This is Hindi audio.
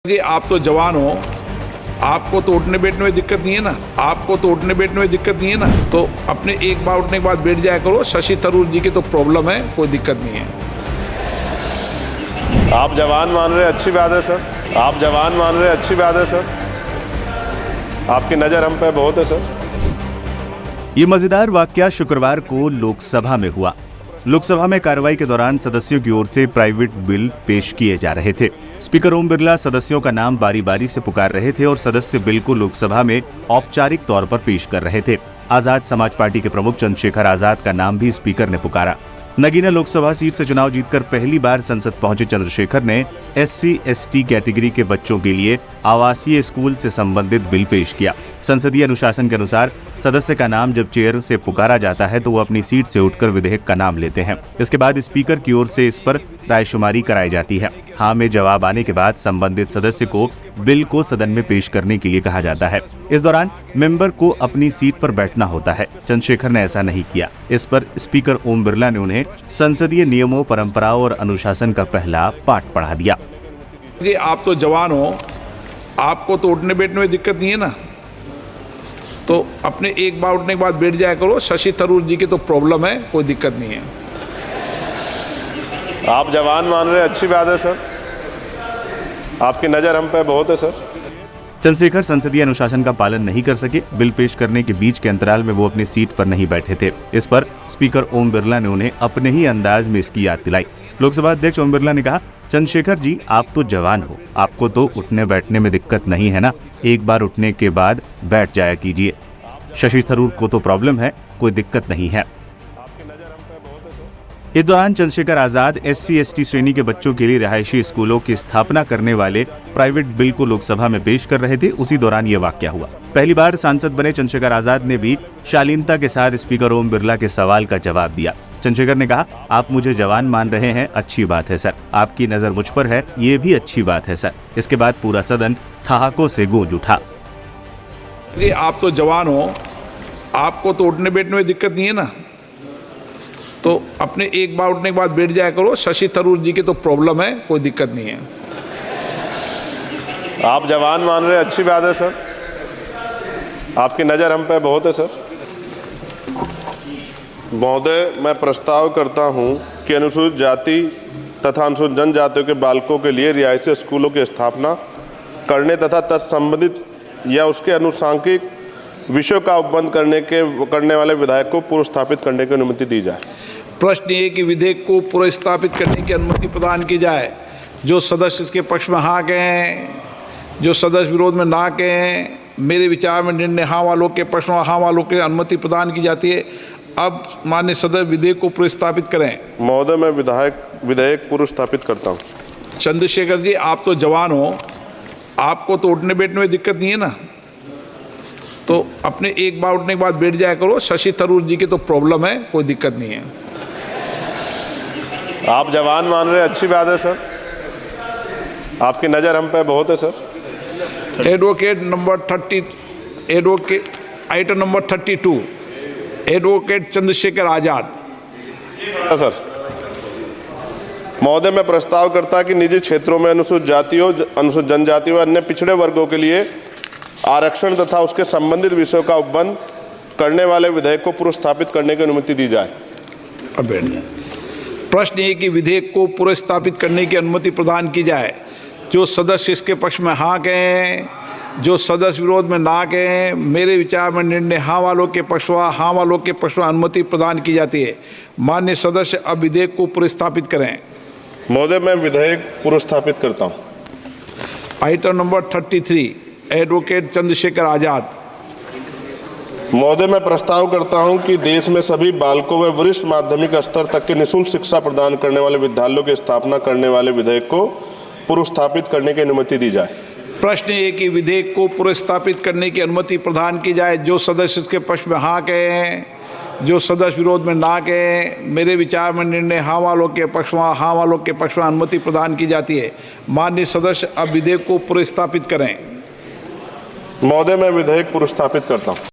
जी आप तो जवान हो, आपको तो उठने बैठने में दिक्कत नहीं है ना, आपको तो उठने बैठने में दिक्कत नहीं है ना, तो अपने एक बार उठने के बाद बैठ जाया करो। शशि थरूर जी की तो प्रॉब्लम है, कोई दिक्कत नहीं है। आप जवान मान रहे, अच्छी बात है सर। आप जवान मान रहे, अच्छी बात है सर। आपकी नज़र हम पे बहुत है सर। ये मजेदार वाकया शुक्रवार को लोकसभा में हुआ। लोकसभा में कार्रवाई के दौरान सदस्यों की ओर से प्राइवेट बिल पेश किए जा रहे थे। स्पीकर ओम बिरला सदस्यों का नाम बारी बारी से पुकार रहे थे और सदस्य बिल को लोकसभा में औपचारिक तौर पर पेश कर रहे थे। आजाद समाज पार्टी के प्रमुख चंद्रशेखर आजाद का नाम भी स्पीकर ने पुकारा। नगीना लोकसभा सीट से चुनाव जीतकर पहली बार संसद पहुंचे चंद्रशेखर ने SC/ST कैटेगरी के बच्चों के लिए आवासीय स्कूल से संबंधित बिल पेश किया। संसदीय अनुशासन के अनुसार सदस्य का नाम जब चेयर से पुकारा जाता है तो वो अपनी सीट से उठकर विधेयक का नाम लेते हैं। इसके बाद स्पीकर की ओर से इस पर रायशुमारी कराई जाती है। हाँ में जवाब आने के बाद संबंधित सदस्य को बिल को सदन में पेश करने के लिए कहा जाता है। इस दौरान मेंबर को अपनी सीट पर बैठना होता है। चंद्रशेखर ने ऐसा नहीं किया। इस पर स्पीकर ओम बिरला ने उन्हें संसदीय नियमों, परंपराओं और अनुशासन का पहला पाठ पढ़ा दिया। जी आप तो जवान हो, आपको तो उठने बैठने में दिक्कत नहीं है ना, तो अपने एक बार उठने के बाद बैठ जाया करो। शशि थरूर जी की तो प्रॉब्लम है, कोई दिक्कत नहीं है। आप जवान मान रहे, अच्छी बात है सर। आपकी नज़र हम पे बहुत है सर। चंद्रशेखर संसदीय अनुशासन का पालन नहीं कर सके। बिल पेश करने के बीच के अंतराल में वो अपनी सीट पर नहीं बैठे थे। इस पर स्पीकर ओम बिरला ने उन्हें अपने ही अंदाज में इसकी याद दिलाई। लोकसभा अध्यक्ष ओम बिरला ने कहा, चंद्रशेखर जी आप तो जवान हो, आपको तो उठने बैठने में दिक्कत नहीं है ना, एक बार उठने के बाद बैठ जाया कीजिए। शशि थरूर को तो प्रॉब्लम है, कोई दिक्कत नहीं है। इस दौरान चंद्रशेखर आजाद SC/ST श्रेणी के बच्चों के लिए रिहायशी स्कूलों की स्थापना करने वाले प्राइवेट बिल को लोकसभा में पेश कर रहे थे। उसी दौरान ये वाकया हुआ। पहली बार सांसद बने चंद्रशेखर आजाद ने भी शालीनता के साथ स्पीकर ओम बिरला के सवाल का जवाब दिया। चंद्रशेखर ने कहा, आप मुझे जवान मान रहे हैं, अच्छी बात है सर। आपकी नजर मुझ पर है, ये भी अच्छी बात है सर। इसके बाद पूरा सदन ठहाकों से गूंज उठा। जी आप तो जवान हो, आपको तो उठने बैठने में दिक्कत नहीं है ना, तो अपने एक बार उठने के बाद बैठ जाया करो। शशि थरूर जी की तो प्रॉब्लम है, कोई दिक्कत नहीं है। आप जवान मान रहे, अच्छी बात है सर। आपकी नज़र हम पे बहुत है सर। महोदय, मैं प्रस्ताव करता हूं कि अनुसूचित जाति तथा अनुसूचित जनजातियों के बालकों के लिए रिहायशी स्कूलों की स्थापना करने तथा तत्संबंधित या उसके अनुसांगिक विषयों का उपबंध करने वाले विधायक को पूर्व स्थापित करने की अनुमति दी जाए। प्रश्न ये कि विधेयक को पूर्व स्थापित करने की अनुमति प्रदान की जाए। जो सदस्य इसके पक्ष में हाँ कहें, जो सदस्य विरोध में ना कहें, मेरे विचार में निर्णय हाँ वालों के पक्ष में हाँ वालों के अनुमति प्रदान की जाती है। अब माननीय सदस्य विधेयक को पूर्व स्थापित करें। महोदय, मैं विधेयक पूर्व स्थापित करता हूँ। चंद्रशेखर जी आप तो जवान हो, आपको तो उठने बैठने में दिक्कत नहीं है ना, तो अपने एक बार उठने के बाद बैठ जाया करो। शशि थरूर जी की तो प्रॉब्लम है, कोई दिक्कत नहीं है। आप जवान मान रहे, अच्छी बात है सर। आपकी नज़र हम पे बहुत है sir. Item number 32 advocate Chandrashekhar Azad. Sir महोदय, मैं प्रस्ताव करता कि निजी क्षेत्रों में अनुसूचित जातियों, अनुसूचित जनजातियों व अन्य पिछड़े वर्गों के लिए आरक्षण तथा उसके संबंधित विषयों का उपबंध करने वाले विधेयक को पूर्व स्थापित करने की अनुमति दी जाए। अब बैठ जाए। प्रश्न ये कि विधेयक को पूर्व स्थापित करने की अनुमति प्रदान की जाए। जो सदस्य इसके पक्ष में हाँ कहें, जो सदस्य विरोध में ना कहें, मेरे विचार में निर्णय हाँ वालों के पक्ष में अनुमति प्रदान की जाती है। माननीय सदस्य अब विधेयक को पूर्व स्थापित करें। महोदय, मैं विधेयक पूर्व स्थापित करता हूँ। आइटम नंबर 33 एडवोकेट चंद्रशेखर आजाद। महोदय, मैं प्रस्ताव करता हूं कि देश में सभी बालकों व वरिष्ठ माध्यमिक स्तर तक की निःशुल्क शिक्षा प्रदान करने वाले विद्यालयों की स्थापना करने वाले विधेयक को पूर्व स्थापित करने की अनुमति दी जाए। प्रश्न ये कि विधेयक को पूर्व स्थापित करने की अनुमति प्रदान की जाए। जो सदस्य इसके पक्ष में हाँ कहें, जो सदस्य विरोध में ना कहें, मेरे विचार में निर्णय हाँ वालों के पक्ष में अनुमति प्रदान की जाती है। माननीय सदस्य अब विधेयक को पूर्व स्थापित करें। महोदय, मैं विधेयक पूर्व स्थापित करता हूँ।